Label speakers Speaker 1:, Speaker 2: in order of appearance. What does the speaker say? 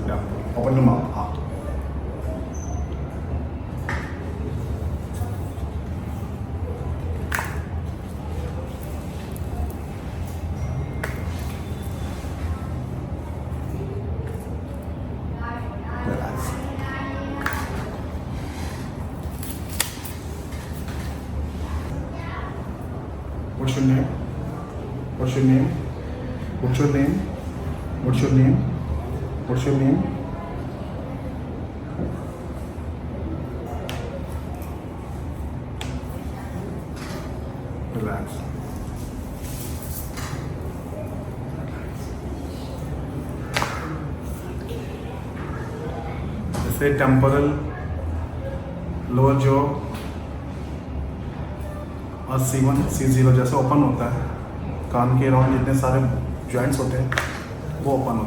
Speaker 1: Yeah. Open your mouth. हाँ. Relax. What's your name? What's your name? What's your name? What's your name? What's your name? Relax. जैसे temporal, lower jaw और C1 C0 जैसे open होता है, कान के around जितने सारे joints होते हैं वो ओपन होते हैं.